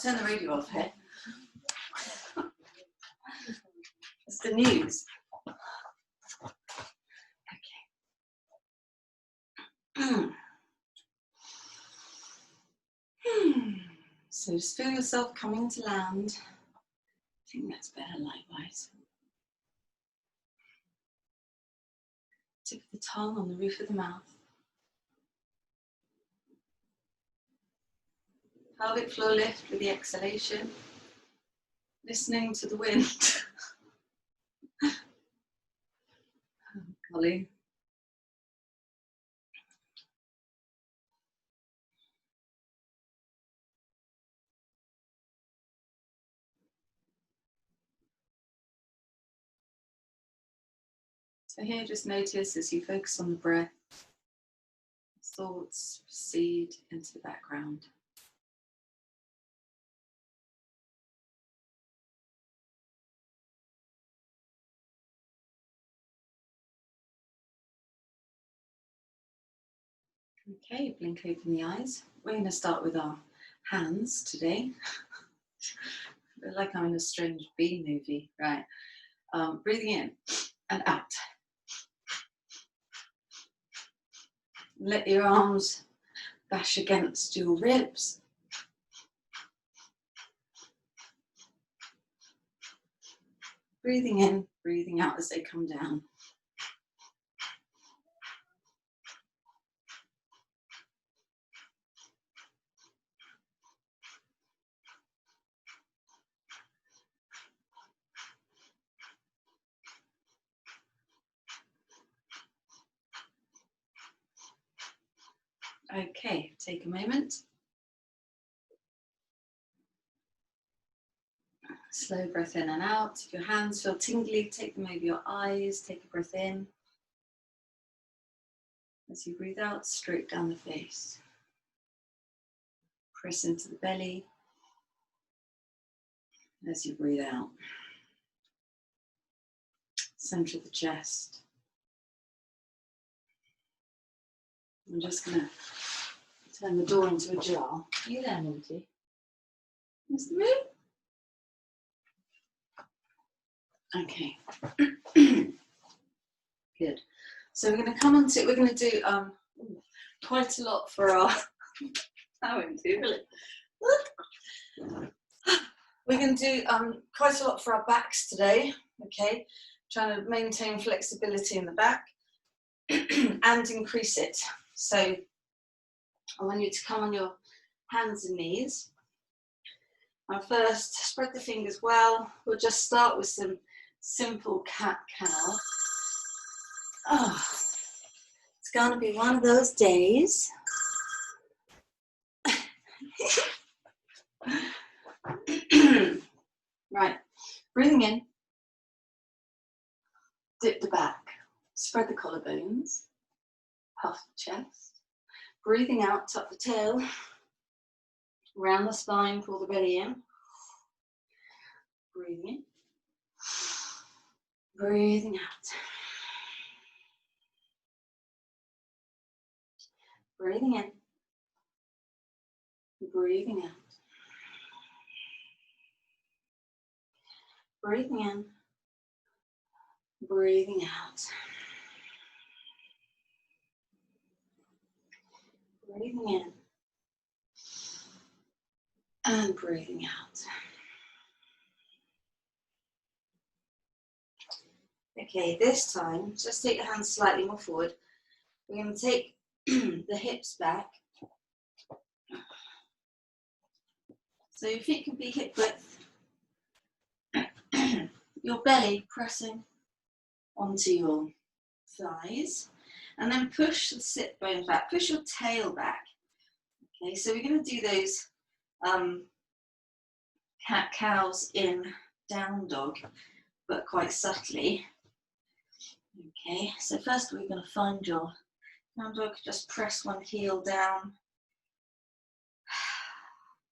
Turn the radio off here. It's the news. Okay. So just feel yourself coming to land. I think that's better likewise. Tip of the tongue on the roof of the mouth. Pelvic floor lift with the exhalation. Listening to the wind. Golly. So here, just notice as you focus on the breath, thoughts recede into the background. Okay, blink open the eyes. We're going to start with our hands today. I feel like I'm in a strange B movie, right? Breathing in and out. Let your arms bash against your ribs. Breathing in, breathing out as they come down. Okay, take a moment. Slow breath in and out. If your hands feel tingly, take them over your eyes. Take a breath in. As you breathe out, straight down the face. Press into the belly. As you breathe out. Center of the chest. I'm just going to turn the door into a jar. Are you there, Monty? Mr. Moon? Okay. Good. So we're going to come on to, we're going to do quite a lot for our, I won't do, will it? We're going to do quite a lot for our backs today, okay? Trying to maintain flexibility in the back and increase it. So I want you to come on your hands and knees. And first, spread the fingers well. We'll just start with some simple cat-cow. Oh, it's going to be one of those days. Right, breathing in, dip the back, spread the collarbones, puff the chest. Breathing out, tuck the tail, round the spine, pull the belly in. Breathing in, breathing out. Breathing in, breathing out. Breathing in, breathing out. Breathing in and breathing out. Okay, this time, just take your hands slightly more forward. We're going to take the hips back. So your feet can be hip width. Your belly pressing onto your thighs. And then push the sit bones back, push your tail back. Okay, so we're going to do those cat-cows in down dog, but quite subtly. Okay, so first we're going to find your down dog, just press one heel down,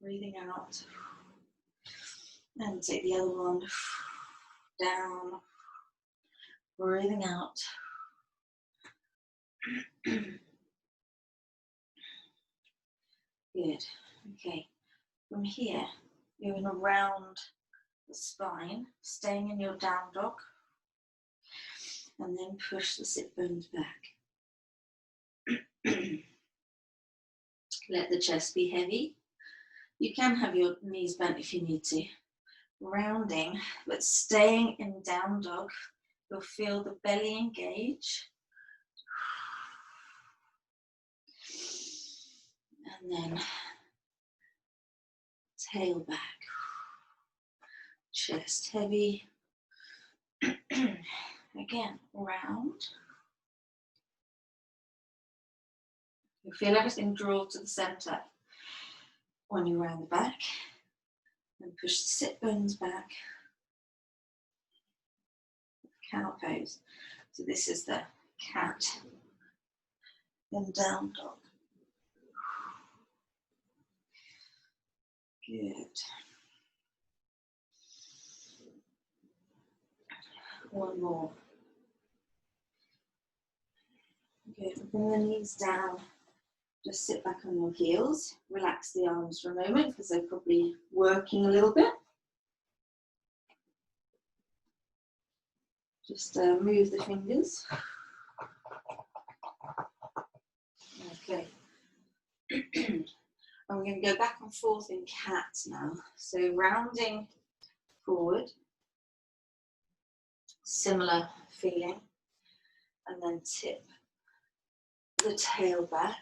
breathing out, and take the other one down, breathing out. Good. Okay. From here, You're going to round the spine, staying in your down dog, and then push the sit bones back. Let the chest be heavy. You can have your knees bent if you need to. Rounding, but staying in down dog. You'll feel the belly engage. And then tail back. Chest heavy. Again, round. You feel everything draw to the center when you round the back. And push the sit bones back. Cow pose. So this is the cat. Then down dog. Good. One more. Good. Bring the knees down. Just sit back on your heels. Relax the arms for a moment because they're probably working a little bit. Just move the fingers. Okay. And we're going to go back and forth in cat now. So rounding forward. Similar feeling. And then tip the tail back.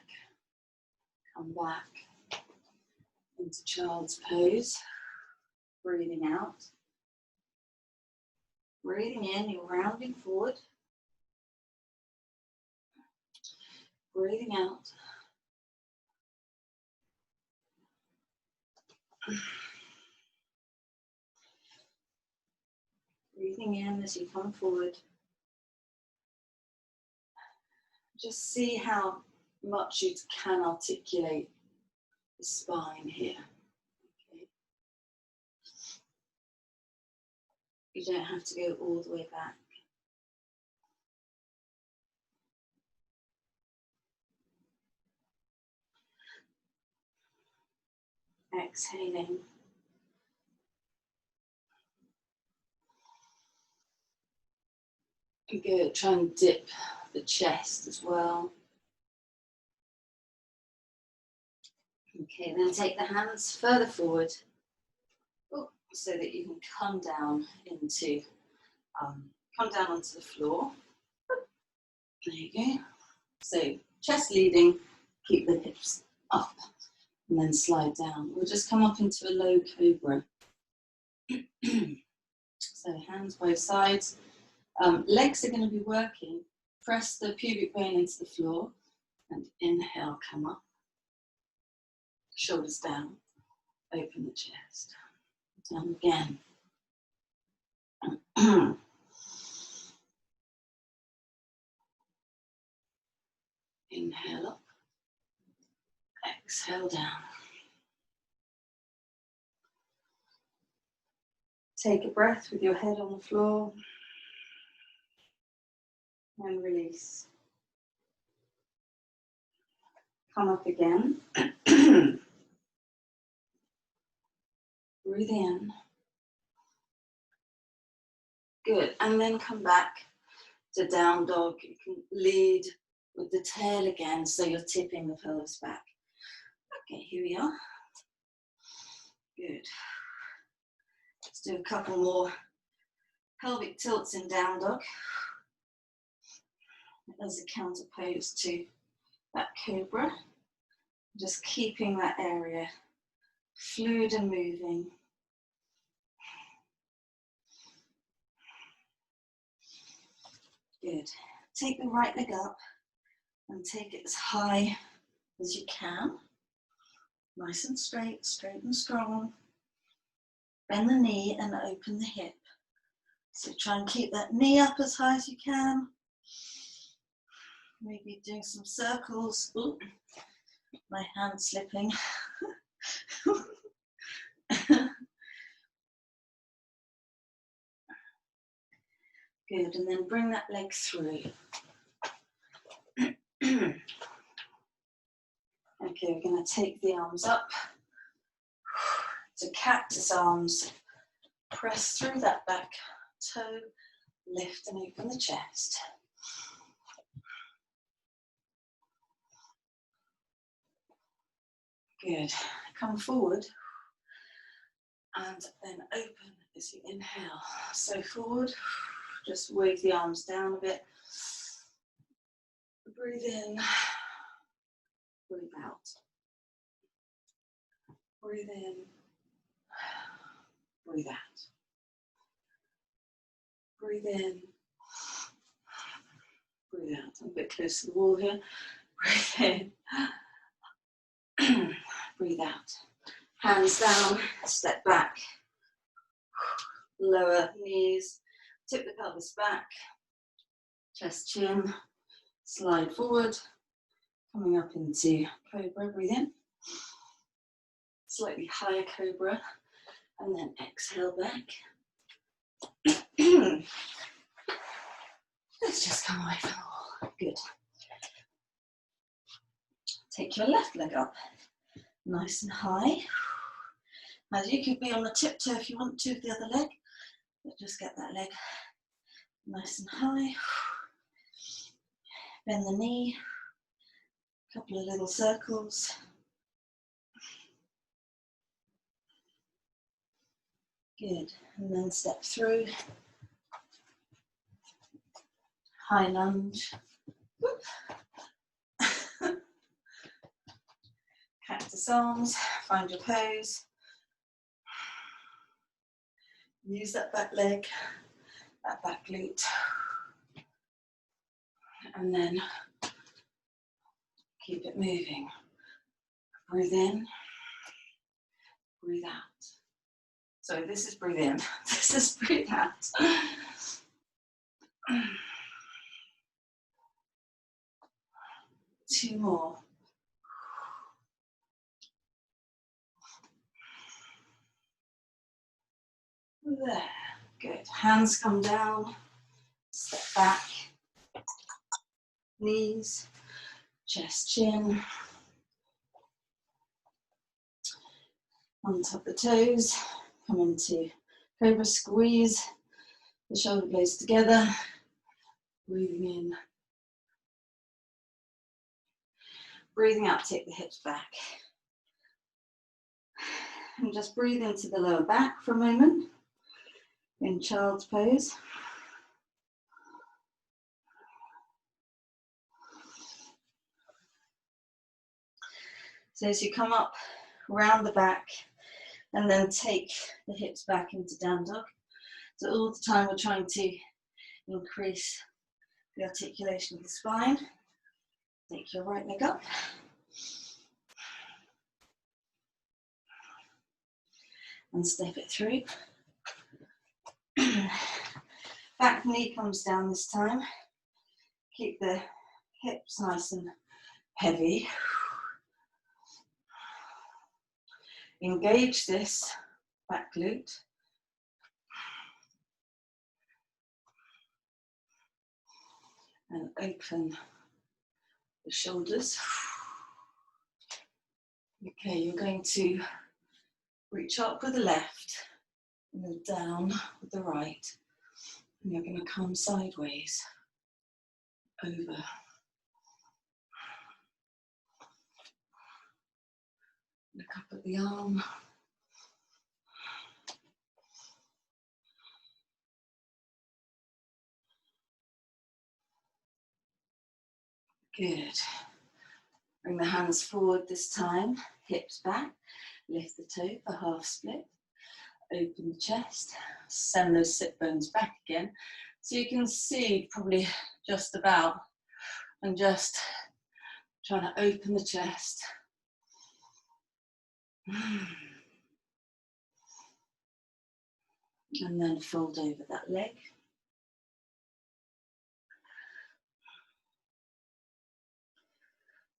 Come back into child's pose. Breathing out. Breathing in, you're rounding forward. Breathing out. Breathing in as you come forward. Just see how much you can articulate the spine here. Okay. You don't have to go all the way back. Exhaling. Good. Try and dip the chest as well. Okay, then take the hands further forward so that you can come down into, come down onto the floor. There you go. So chest leading, keep the hips up, and then slide down. We'll just come up into a low cobra. So hands both sides. Legs are going to be working. Press the pubic bone into the floor and inhale, come up. Shoulders down, open the chest. Down again. Inhale up. Exhale down. Take a breath with your head on the floor. And release. Come up again. Breathe in. Good. And then come back to down dog. You can lead with the tail again, so you're tipping the pelvis back. Okay, here we are. Good. Let's do a couple more pelvic tilts in down dog as a counter pose to that cobra. Just keeping that area fluid and moving. Good. Take the right leg up and take it as high as you can. Nice and straight, straight and strong. Bend the knee and open the hip. So try and keep that knee up as high as you can. Maybe doing some circles. Ooh, my hand slipping. Good, and then bring that leg through. Okay, we're going to take the arms up, So cactus arms, press through that back toe, lift and open the chest. Good. Come forward and then open as you inhale. So forward, just wave the arms down a bit. Breathe in, breathe out. Breathe in, breathe out. Breathe in, breathe out. I'm a bit close to the wall here. Breathe in, breathe out. Hands down, step back. Lower knees, tip the pelvis back. Chest, chin, slide forward. Coming up into cobra, breathe in. Slightly higher cobra, and then exhale back. Let's just come away from the wall. Good. Take your left leg up, nice and high. As you could be on the tiptoe if you want to with the other leg, but just get that leg nice and high. Bend the knee, a couple of little circles. Good, and then step through. High lunge. Cactus arms, find your pose. Use that back leg, that back glute. And then keep it moving. Breathe in, breathe out. So this is breathe in, this is breathe out. Two more. There, good. Hands come down, step back, knees, chest, chin. Untap the toes, come into cobra, squeeze the shoulder blades together, breathing in. Breathing out, take the hips back. And just breathe into the lower back for a moment in child's pose. So as you come up, round the back, and then take the hips back into down dog. So all the time we're trying to increase the articulation of the spine. Take your right leg up. And step it through. Back knee comes down this time. Keep the hips nice and heavy. Engage this back glute. And open the shoulders. Okay, you're going to reach up with the left and then down with the right. And you're going to come sideways over. Look up at the arm. Good. Bring the hands forward this time, hips back, lift the toe for half split, open the chest, send those sit bones back again. So you can see probably just about, and just trying to open the chest. And then fold over that leg.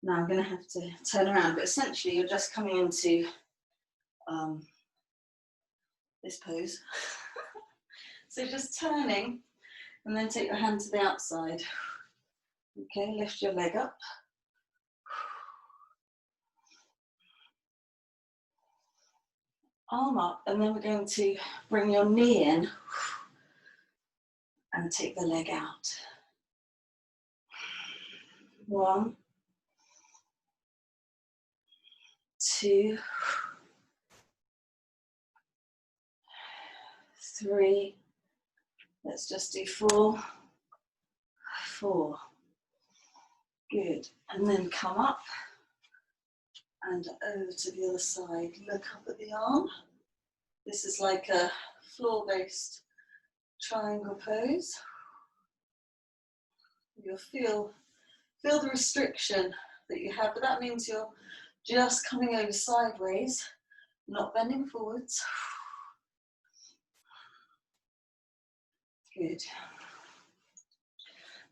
Now I'm going to have to turn around, but essentially you're just coming into this pose. So just turning and then take your hand to the outside. Okay, lift your leg up. arm up, and then we're going to bring your knee in and take the leg out. 1, 2, 3. Let's just do 4, 4. Good. And then come up and over to the other side. Look up at the arm. This is like a floor-based triangle pose. You'll feel the restriction that you have, but that means you're just coming over sideways, not bending forwards. Good.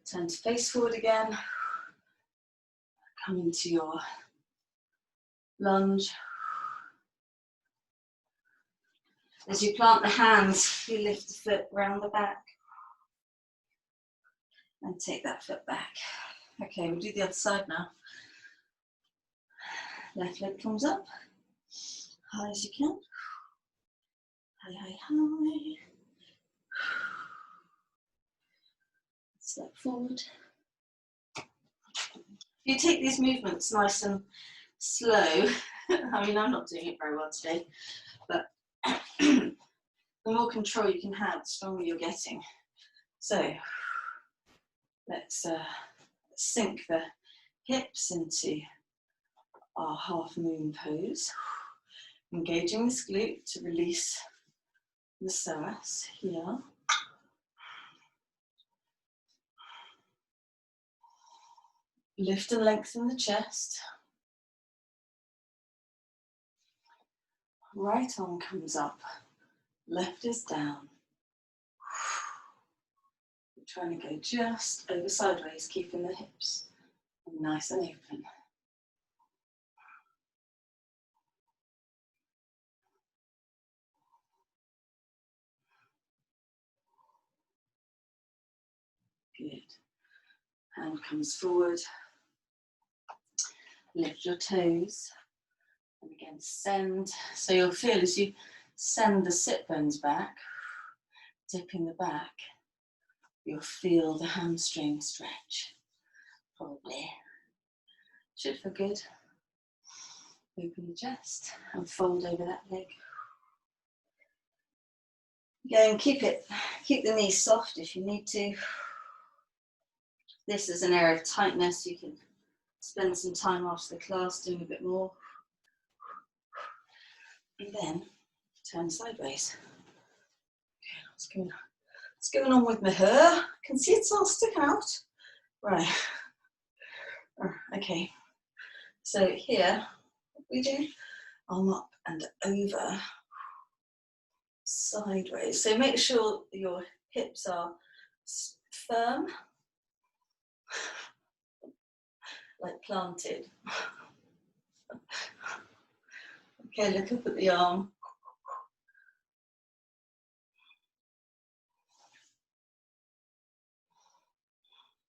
Turn to face forward again. Come into your lunge. As you plant the hands, you lift the foot round the back and take that foot back. Okay, we'll do the other side now. Left leg comes up, high as you can. High, high, high. Step forward. You take these movements nice and slow. I mean, I'm not doing it very well today, but the more control you can have, the stronger you're getting. So let's sink the hips into our half moon pose, engaging this glute to release the psoas here. Lift and lengthen the chest. Right arm comes up, left is down. We're trying to go just over sideways, keeping the hips nice and open. Good. Hand comes forward. Lift your toes. And again, send. So you'll feel as you send the sit bones back, dipping the back, you'll feel the hamstring stretch. Probably. Should feel good. Open the chest and fold over that leg. Again, keep the knees soft if you need to. This is an area of tightness. You can spend some time after the class doing a bit more. And then turn sideways. Okay, what's going on with my hair? I can see it's all sticking out. Right. Okay. So here, what we do, arm up and over, sideways. So make sure your hips are firm, like planted. Okay, look up at the arm.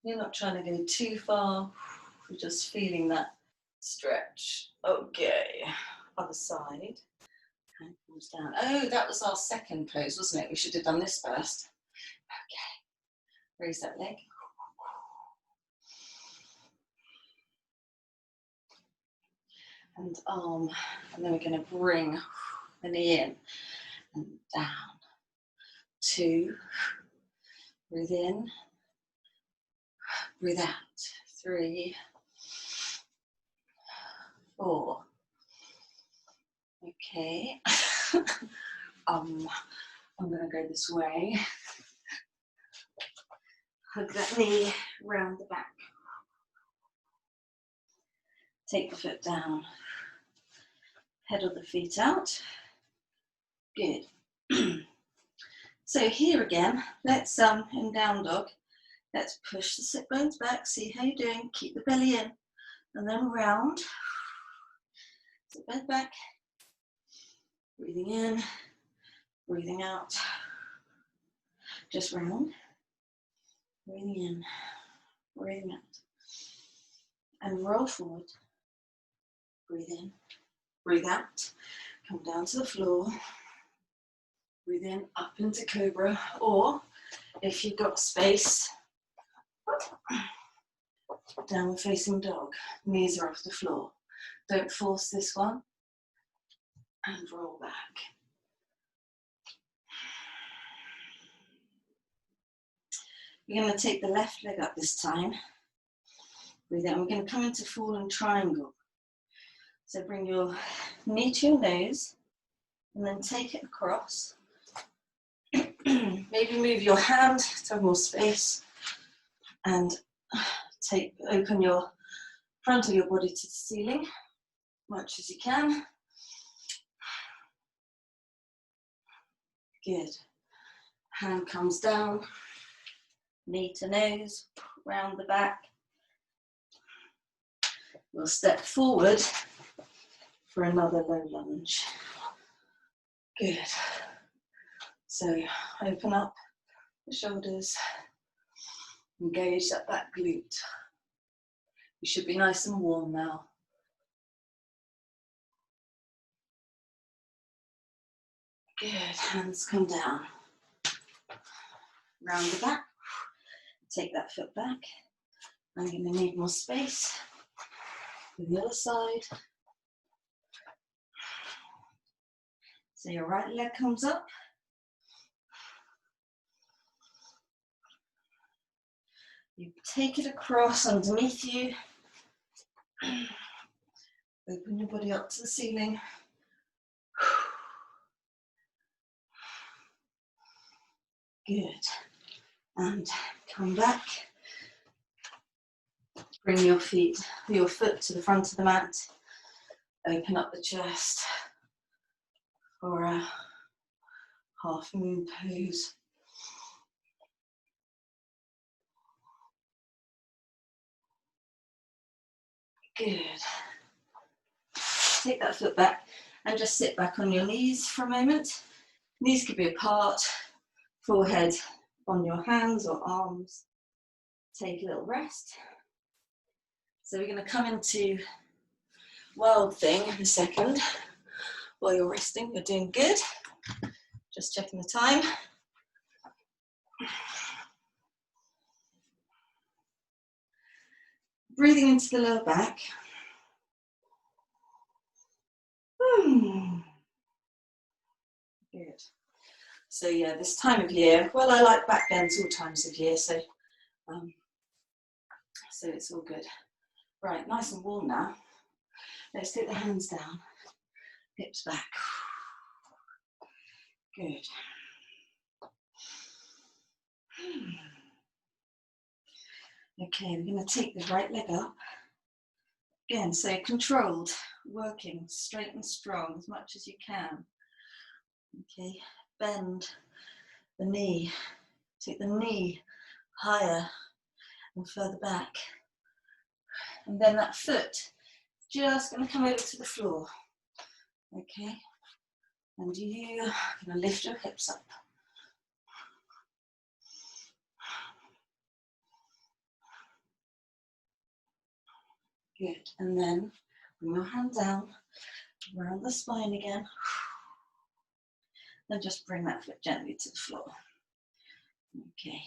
You're not trying to go too far, you're just feeling that stretch. Okay, other side. Hand comes down. Oh, that was our second pose, wasn't it? We should have done this first. Okay, raise that leg. And arm, and then we're going to bring the knee in and down. 2, breathe in, breathe out. 3, 4. Okay. I'm going to go this way. Hug that knee round the back. Take the foot down. Pedal the feet out. Good. So here again, let's in down dog, let's push the sit bones back, see how you're doing, keep the belly in, and then round. Sit bones back, breathing in, breathing out, just round, breathing in, breathing out, and roll forward, breathe in, breathe out. Come down to the floor. Breathe in, up into cobra, or if you've got space, downward facing dog. Knees are off the floor. Don't force this one. And roll back. We're going to take the left leg up this time. Breathe in. We're going to come into fallen triangle. So bring your knee to your nose and then take it across. Maybe move your hand to have more space and open your front of your body to the ceiling as much as you can. Good. Hand comes down, knee to nose, round the back. We'll step forward for another low lunge. Good. So open up the shoulders, engage that back glute. You should be nice and warm now. Good, hands come down. Round the back, take that foot back. I'm going to need more space with the other side. So your right leg comes up. You take it across underneath you. Open your body up to the ceiling. Good. And come back. Bring your foot to the front of the mat. Open up the chest for a half moon pose. Good. Take that foot back and just sit back on your knees for a moment. Knees could be apart, forehead on your hands or arms. Take a little rest. So we're going to come into wild thing in a second. While you're resting, you're doing good. Just checking the time. Breathing into the lower back. Good. So yeah, this time of year, well, I like back bends all times of year, so it's all good. Right, nice and warm now. Let's take the hands down, hips back. Good. Okay, we're going to take the right leg up. Again, so controlled, working straight and strong as much as you can. Okay, bend the knee, take the knee higher and further back. And then that foot, just going to come over to the floor. Okay, and you're going to lift your hips up. Good, and then bring your hand down, around the spine again. Then just bring that foot gently to the floor. Okay,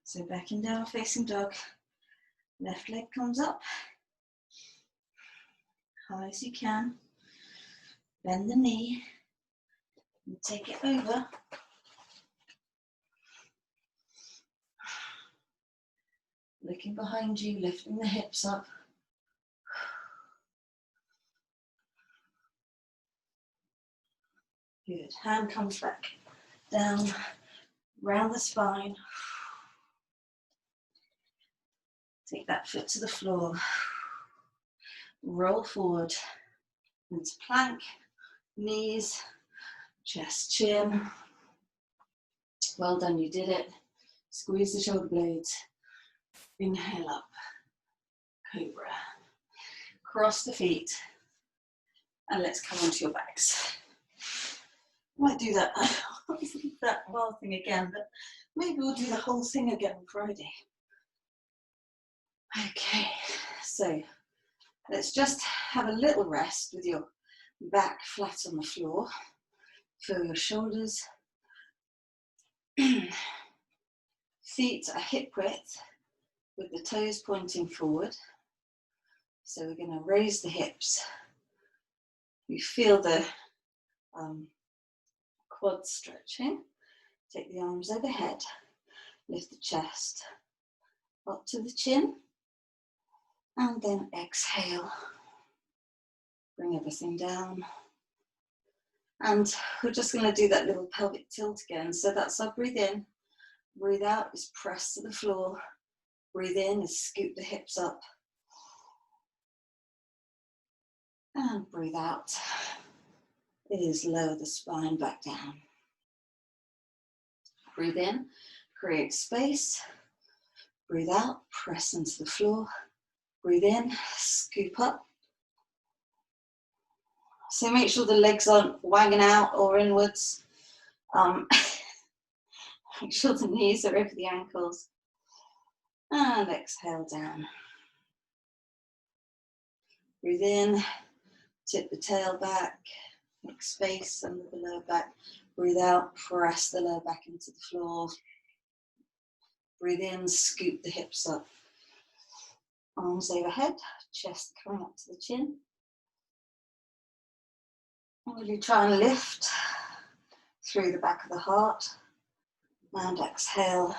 so back in down facing dog. Left leg comes up, high as you can. Bend the knee and take it over. Looking behind you, lifting the hips up. Good. Hand comes back down, round the spine. Take that foot to the floor. Roll forward into plank, knees, chest, chin. Well done, you did it. Squeeze the shoulder blades. Inhale up, cobra. Cross the feet, and let's come onto your backs. Might do that wild thing again, but maybe we'll do the whole thing again on Friday. Okay, so let's just have a little rest with your Back flat on the floor. Feel your shoulders. Feet are hip width with the toes pointing forward. So we're going to raise the hips. You feel the quads stretching. Take the arms overhead. Lift the chest up to the chin. And then exhale. Bring everything down. And we're just going to do that little pelvic tilt again. So that's our breathe in. Breathe out is press to the floor. Breathe in is scoop the hips up. And breathe out is lower the spine back down. Breathe in, create space. Breathe out, press into the floor. Breathe in, scoop up. So make sure the legs aren't wagging out or inwards. Make sure the knees are over the ankles. And exhale down. Breathe in, tip the tail back, make space under the lower back. Breathe out, press the lower back into the floor. Breathe in, scoop the hips up. Arms overhead, chest coming up to the chin. And really try and lift through the back of the heart. And exhale,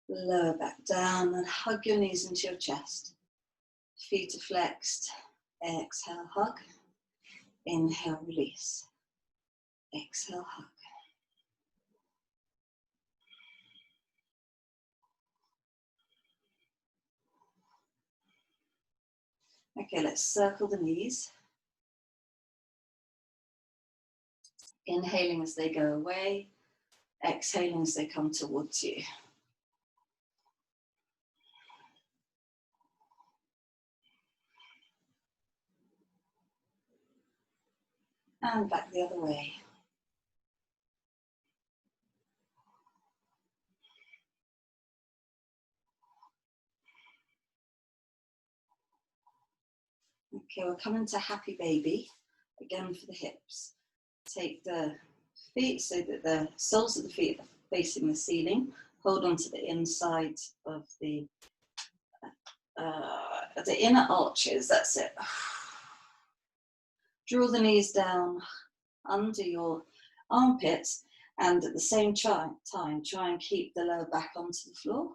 lower back down and hug your knees into your chest. Feet are flexed. Exhale, hug. Inhale, release. Exhale, hug. Okay, let's circle the knees. Inhaling as they go away. Exhaling as they come towards you. And back the other way. Okay, we're coming to happy baby. Again for the hips. Take the feet so that the soles of the feet are facing the ceiling. Hold on to the inside of the inner arches, that's it. Draw the knees down under your armpits and at the same time try and keep the lower back onto the floor.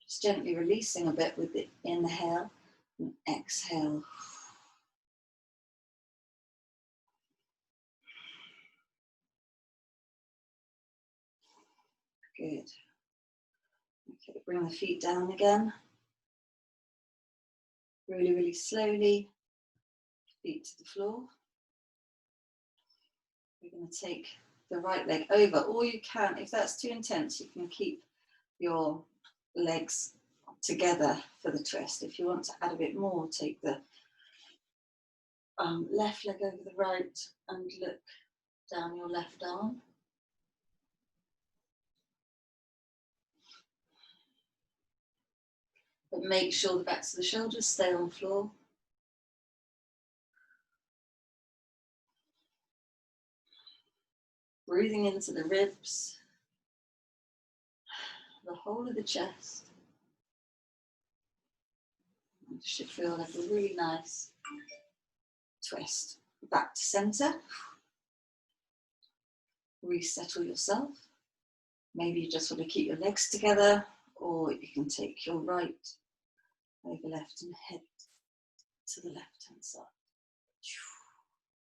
Just gently releasing a bit with the inhale and exhale. Good. Okay, bring the feet down again. Really, really slowly. Feet to the floor. We're going to take the right leg over, or you can, if that's too intense, you can keep your legs together for the twist. If you want to add a bit more, take the left leg over the right and look down your left arm. But make sure the backs of the shoulders stay on the floor. Breathing into the ribs, the whole of the chest. You should feel like a really nice twist. Back to center. Resettle yourself. Maybe you just want to keep your legs together, or you can take your right over left and head to the left hand side.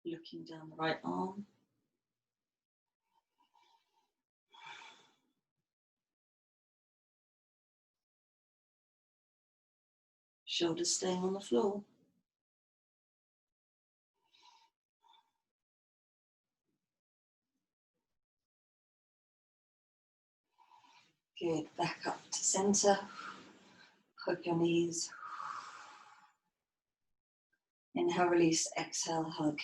Looking down the right arm. Shoulders staying on the floor. Good, back up to center. Hug your knees. Inhale, release, exhale, hug.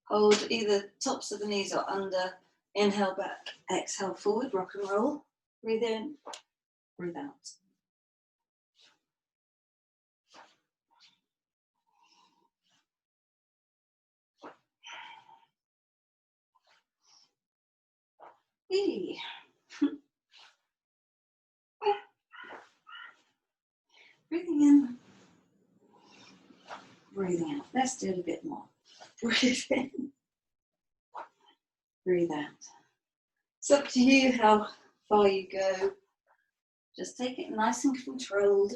Hold either tops of the knees or under. Inhale back, exhale forward, rock and roll. Breathe in, breathe out. Eee. Breathing in, breathing out. Let's do it a bit more. Breathe in, breathe out. It's up to you how far you go. Just take it nice and controlled.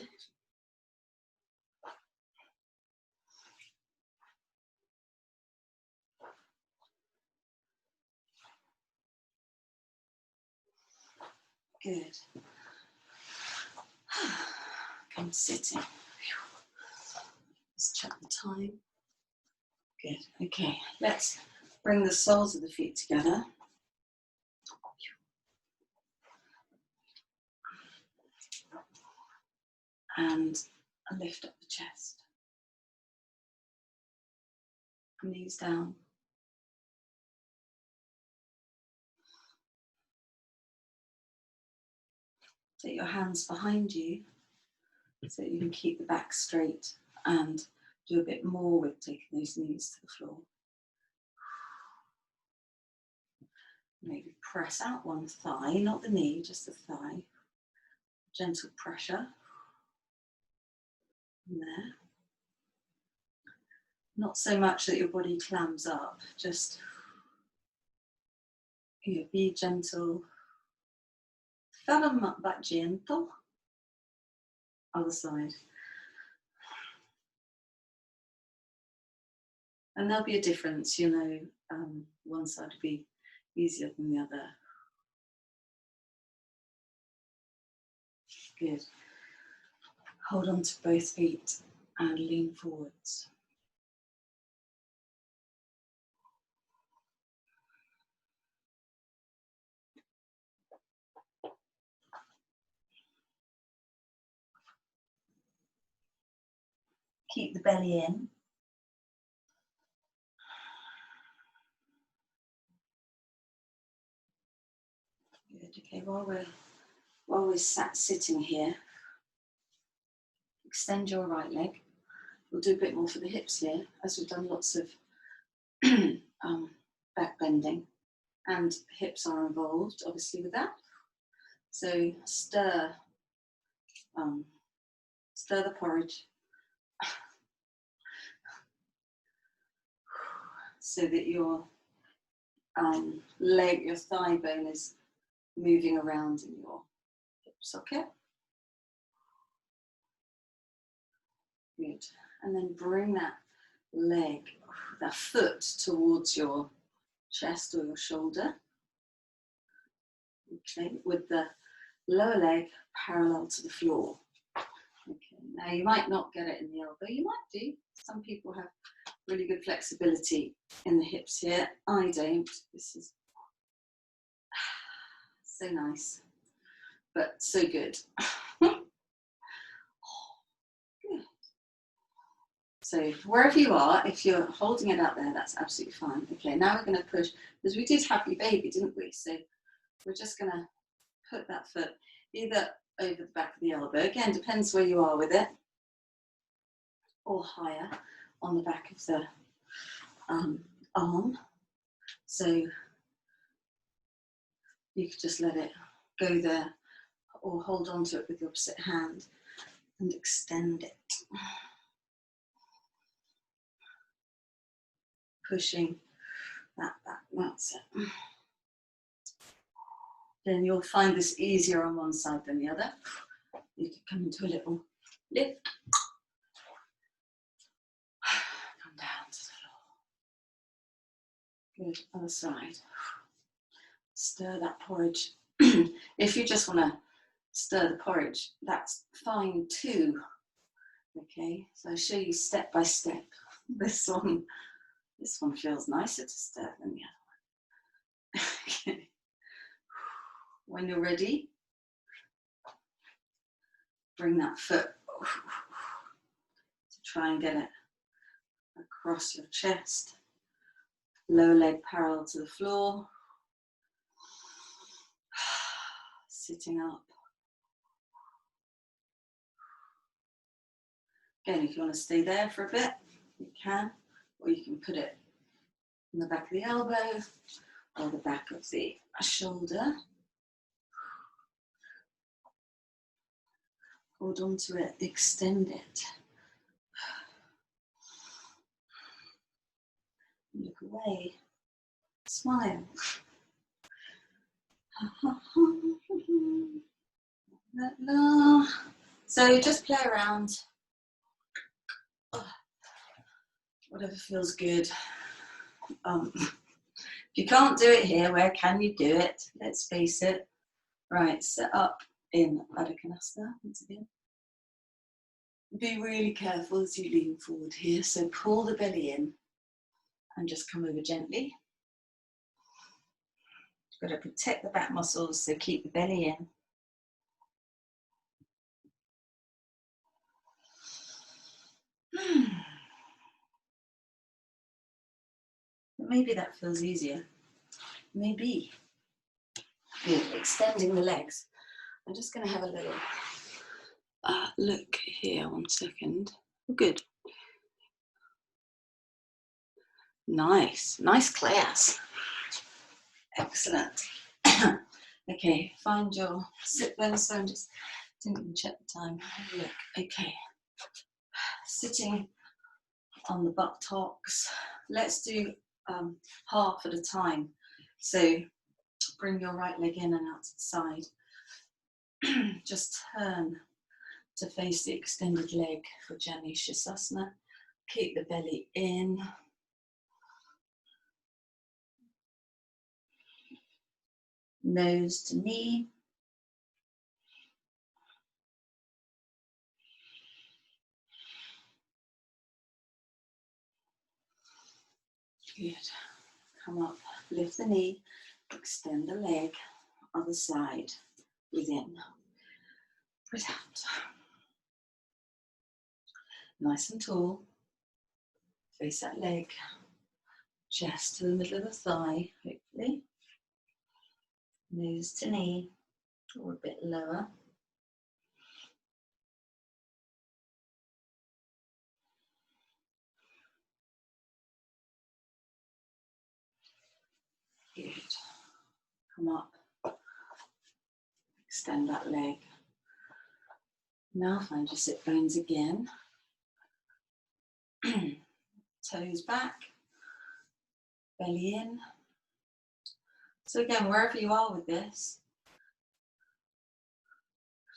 Good. I'm sitting. Let's check the time. Good. Okay, let's bring the soles of the feet together. And lift up the chest. Knees down. Take your hands behind you so that you can keep the back straight and do a bit more with taking those knees to the floor. Maybe press out one thigh, not the knee, just the thigh. Gentle pressure. In there. Not so much that your body clams up, just be gentle. Ferma ma gentle. Other side. And there'll be a difference, you know, one side will be easier than the other. Good. Hold on to both feet and lean forwards. Keep the belly in. Good. Okay, while we're sitting here, extend your right leg. We'll do a bit more for the hips here, as we've done lots of back bending, and hips are involved, obviously, with that. So stir the porridge so that your leg, your thigh bone is moving around in your hip socket. Good. And then bring that leg, that foot towards your chest or your shoulder. Okay, with the lower leg parallel to the floor. Okay, now you might not get it in the elbow, you might do. Some people have really good flexibility in the hips here. I don't. This is so nice, but so good. So wherever you are, if you're holding it out there, that's absolutely fine. Okay, now we're going to push, because we did happy baby, didn't we? So we're just going to put that foot either over the back of the elbow, again, depends where you are with it, or higher on the back of the arm. So you could just let it go there, or hold on to it with the opposite hand and extend it. Pushing that back, that's it. Then you'll find this easier on one side than the other. You can come into a little lift. Come down to the floor. Good, other side. Stir that porridge. If you just want to stir the porridge, that's fine too. Okay, so I'll show you step by step. This one feels nicer to stir than the other one. Okay. When you're ready, bring that foot to try and get it across your chest. Lower leg parallel to the floor. Sitting up. Again, if you want to stay there for a bit, you can, or you can put it on the back of the elbow or the back of the shoulder. Hold on to it, extend it. Look away, smile. So just play around. Whatever feels good. If you can't do it here, where can you do it? Let's face it. Right, set up in Baddha Konasana once again. Be really careful as you lean forward here. So pull the belly in and just come over gently. You've got to protect the back muscles, so keep the belly in. But maybe that feels easier. Maybe. Good. Extending the legs. I'm just going to have a little look here, 1 second. Good. Nice. Nice class. Excellent. Okay, find your sit bones. So I just didn't even check the time. Have a look. Okay. Sitting on the buttocks. Let's do half at a time. So bring your right leg in and out to the side. Just turn to face the extended leg for Janusasana. Keep the belly in. Nose to knee. Good. Come up, lift the knee, extend the leg, other side, breathe in, breathe out. Nice and tall. Face that leg, chest to the middle of the thigh, hopefully. Nose to knee, or a bit lower. Good. Come up, extend that leg. Now find your sit bones again. Toes back, belly in. So again, wherever you are with this,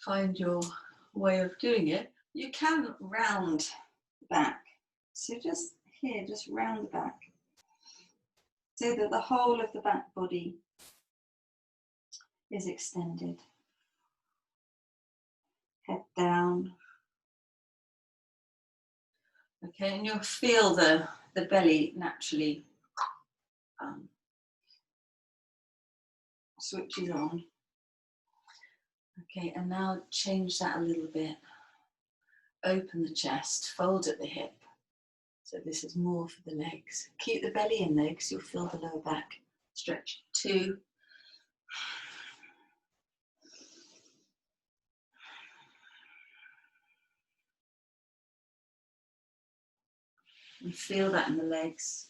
find your way of doing it. You can round the back. So just here, just round the back. So that the whole of the back body is extended. Head down. Okay, and you'll feel the belly naturally switches on. Okay, and now change that a little bit. Open the chest, fold at the hip. So this is more for the legs. Keep the belly in there because you'll feel the lower back stretch. 2. And feel that in the legs.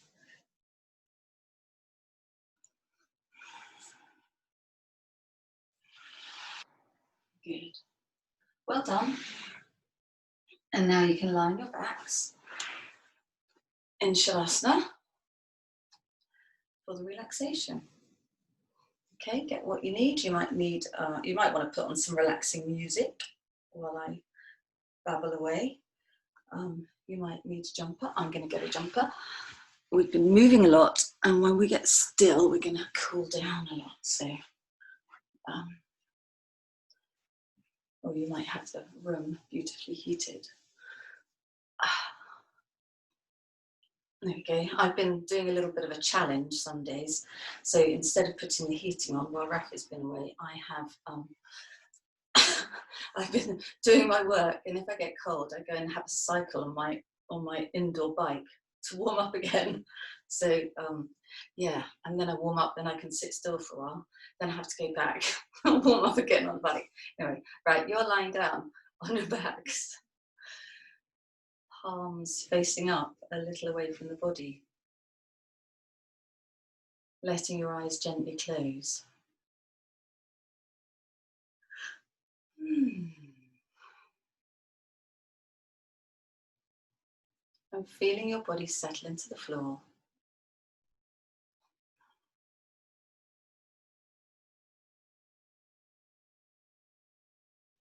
Good. Well done. And now you can line your backs in Shavasana for the relaxation. Okay, get what you need. You might want to put on some relaxing music while I babble away. You might need a jumper. I'm going to get a jumper. We've been moving a lot, and when we get still, we're going to cool down a lot. So, or you might have the room beautifully heated. There we go. I've been doing a little bit of a challenge some days. So instead of putting the heating on while Rafi's been away, I have I've been doing my work, and if I get cold, I go and have a cycle on my indoor bike. to warm up again. So yeah, and then I warm up, then I can sit still for a while, then I have to go back and warm up again on the bike. Anyway, right, you're lying down on your backs, palms facing up a little away from the body, letting your eyes gently close. And feeling your body settle into the floor.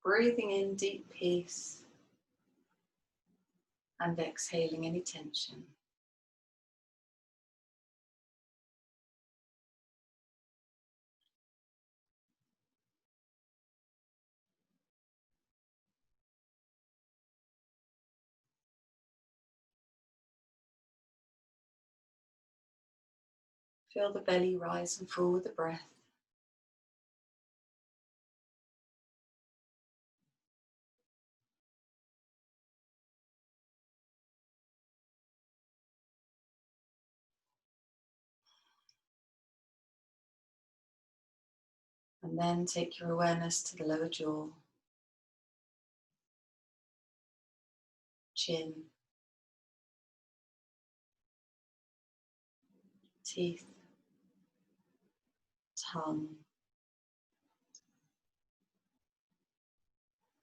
Breathing in deep peace and exhaling any tension. Feel the belly rise and fall with the breath. And then take your awareness to the lower jaw, chin, teeth, tongue,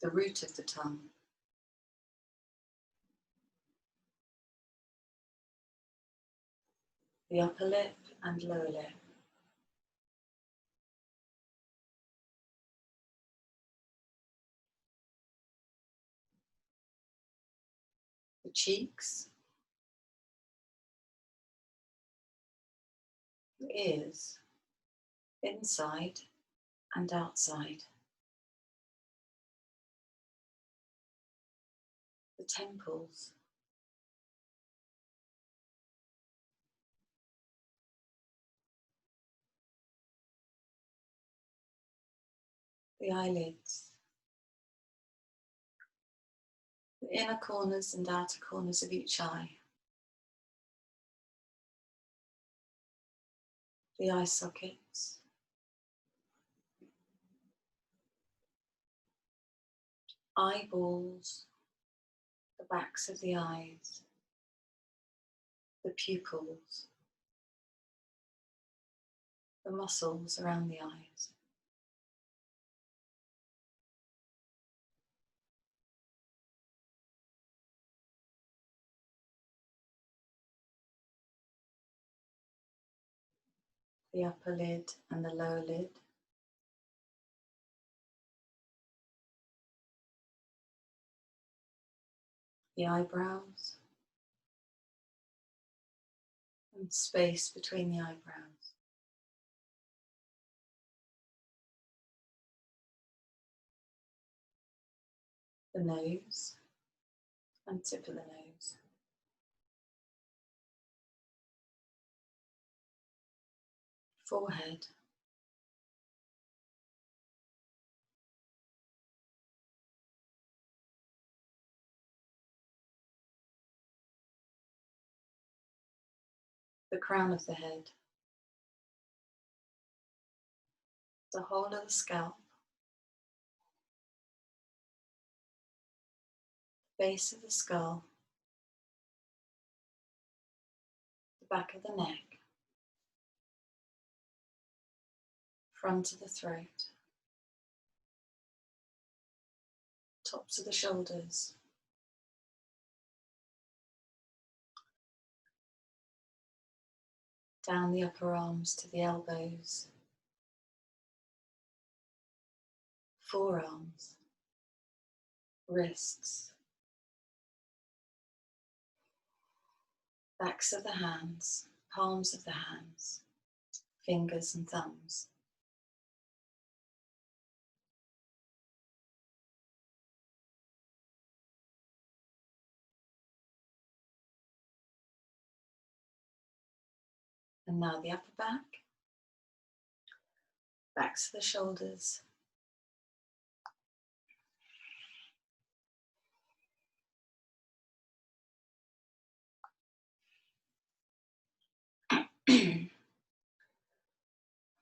the root of the tongue, the upper lip and lower lip, the cheeks, the ears, inside and outside, the temples, the eyelids, the inner corners and outer corners of each eye, the eye sockets, eyeballs, the backs of the eyes, the pupils, the muscles around the eyes. The upper lid and the lower lid, the eyebrows, and space between the eyebrows. The nose and tip of the nose. Forehead. The crown of the head. The whole of the scalp. Base of the skull. The back of the neck. Front of the throat. Tops of the shoulders. Down the upper arms to the elbows. Forearms. Wrists. Backs of the hands. Palms of the hands. Fingers and thumbs. And now the upper back. Backs of the shoulders. The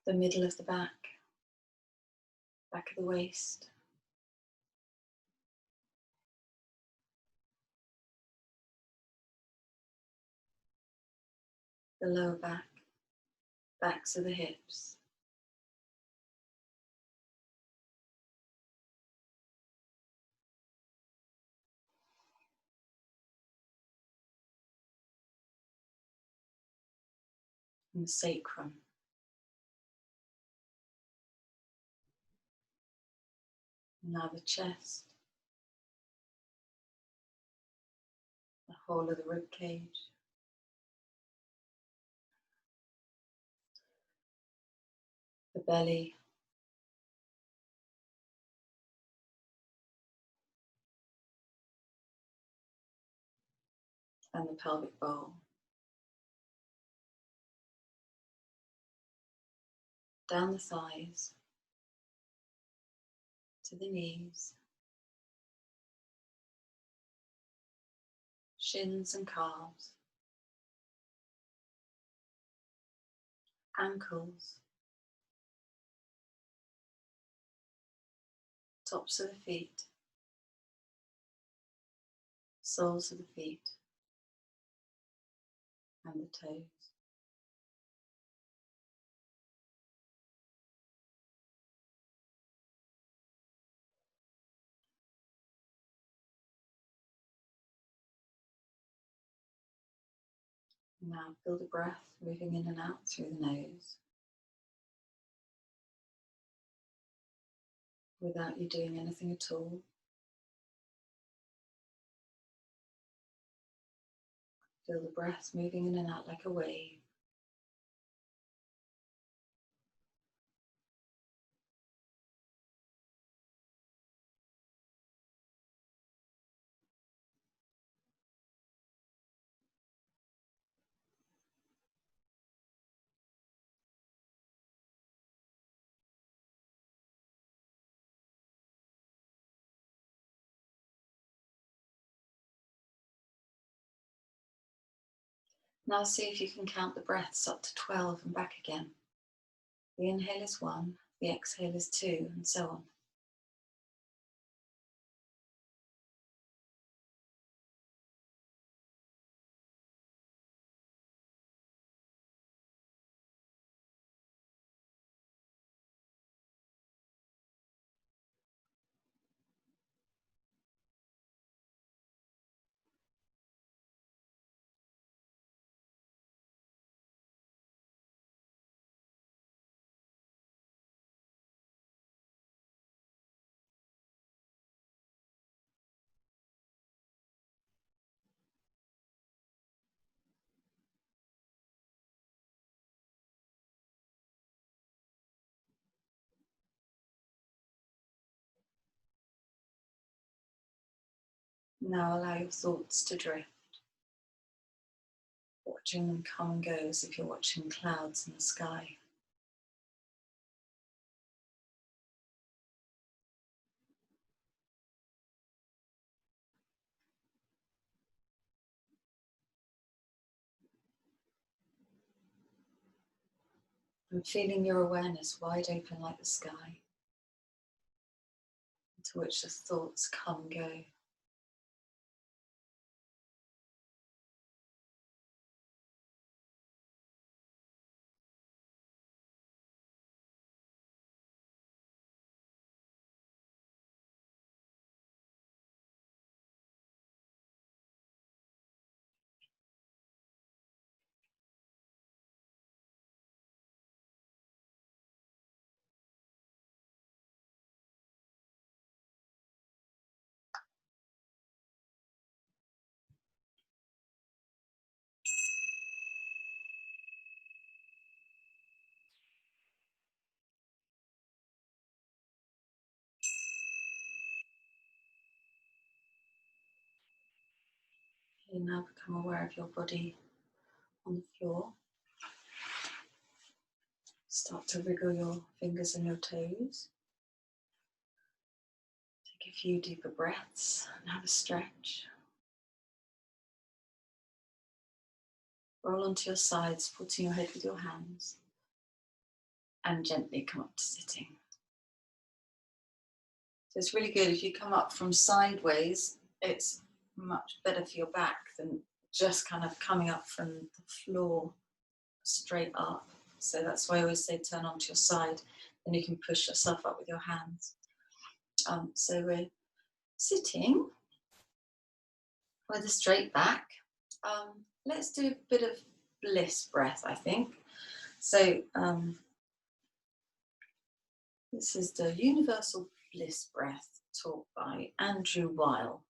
middle of the back of the waist, the lower back, backs of the hips, and the sacrum. Now the chest, the whole of the rib cage, the belly, and the pelvic bowl. Down the thighs, to the knees, shins and calves, ankles, tops of the feet, soles of the feet, and the toes. Now feel the breath moving in and out through the nose without you doing anything at all. Feel the breath moving in and out like a wave. Now see if you can count the breaths up to 12 and back again. The inhale is 1, the exhale is 2, and so on. Now allow your thoughts to drift, watching them come and go as if you're watching clouds in the sky. And feeling your awareness wide open like the sky, into which the thoughts come and go. You now become aware of your body on the floor. Start to wriggle your fingers and your toes. Take a few deeper breaths and have a stretch. Roll onto your side, supporting your head with your hands. And gently come up to sitting. So it's really good if you come up from sideways, it's much better for your back than just kind of coming up from the floor straight up. So that's why I always say turn onto your side, and you can push yourself up with your hands. So we're sitting with a straight back. Let's do a bit of bliss breath, I think. So this is the Universal Bliss Breath taught by Andrew Weil,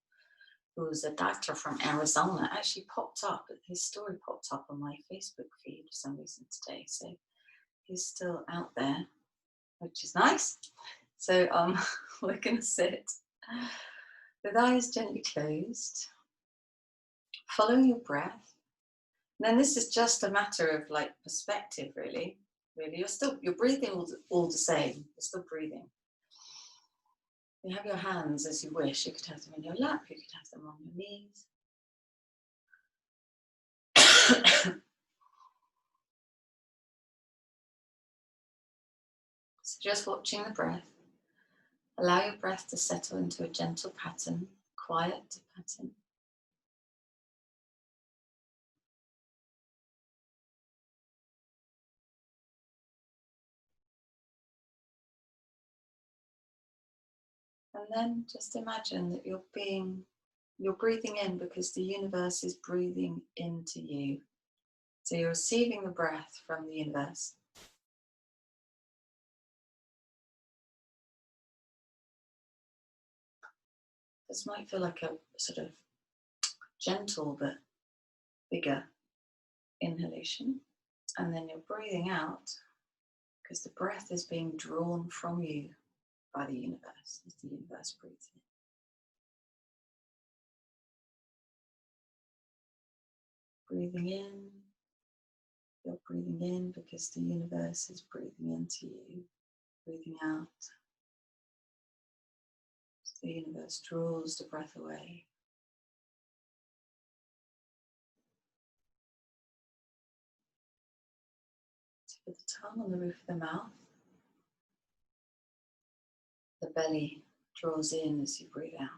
who's a doctor from Arizona. Actually popped up, his story popped up on my Facebook feed for some reason today. So he's still out there, which is nice. So we're going to sit with eyes gently closed, follow your breath. And then this is just a matter of like perspective, really. You're breathing all the same. You're still breathing. You have your hands as you wish. You could have them in your lap. You could have them on your knees. So just watching the breath. Allow your breath to settle into a gentle pattern, quiet pattern. And then just imagine that you're breathing in because the universe is breathing into you. So you're receiving the breath from the universe. This might feel like a sort of gentle but bigger inhalation. And then you're breathing out because the breath is being drawn from you by the universe as the universe breathes in. Breathing in, you're breathing in because the universe is breathing into you. Breathing out, as the universe draws the breath away. Tip of the tongue on the roof of the mouth. The belly draws in as you breathe out.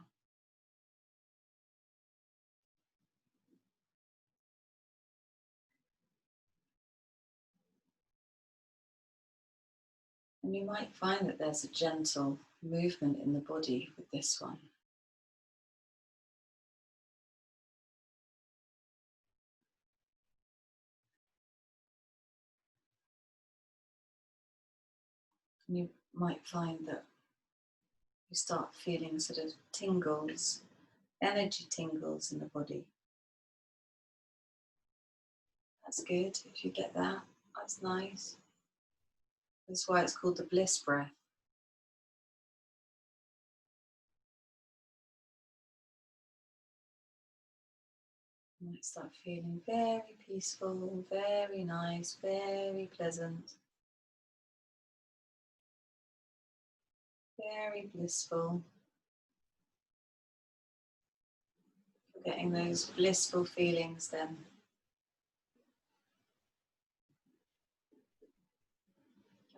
And you might find that there's a gentle movement in the body with this one. And you might find that you start feeling sort of tingles, energy tingles in the body. That's good if you get that. That's nice. That's why it's called the bliss breath. You might start feeling very peaceful, very nice, very pleasant, very blissful. You're getting those blissful feelings then.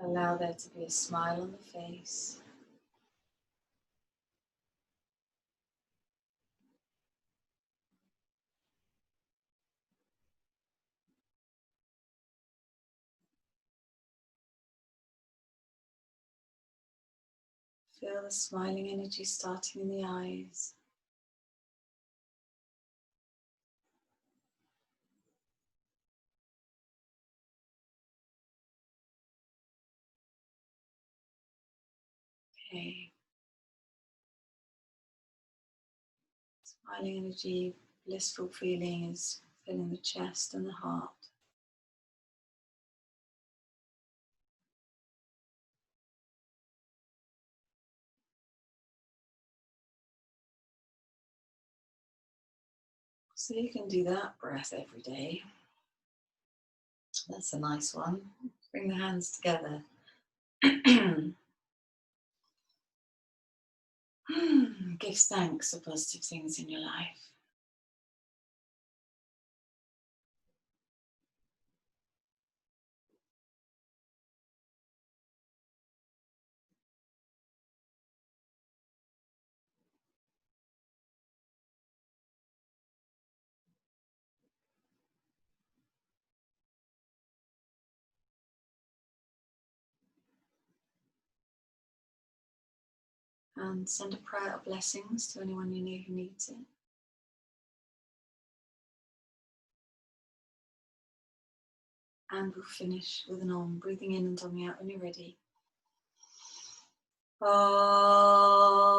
Allow there to be a smile on the face. Feel the smiling energy starting in the eyes. Okay. Smiling energy, blissful feeling is filling the chest and the heart. So you can do that breath every day. That's a nice one. Bring the hands together. Give thanks for positive things in your life. And send a prayer of blessings to anyone you know who needs it. And we'll finish with an Om, breathing in and tongue out when you're ready. Om.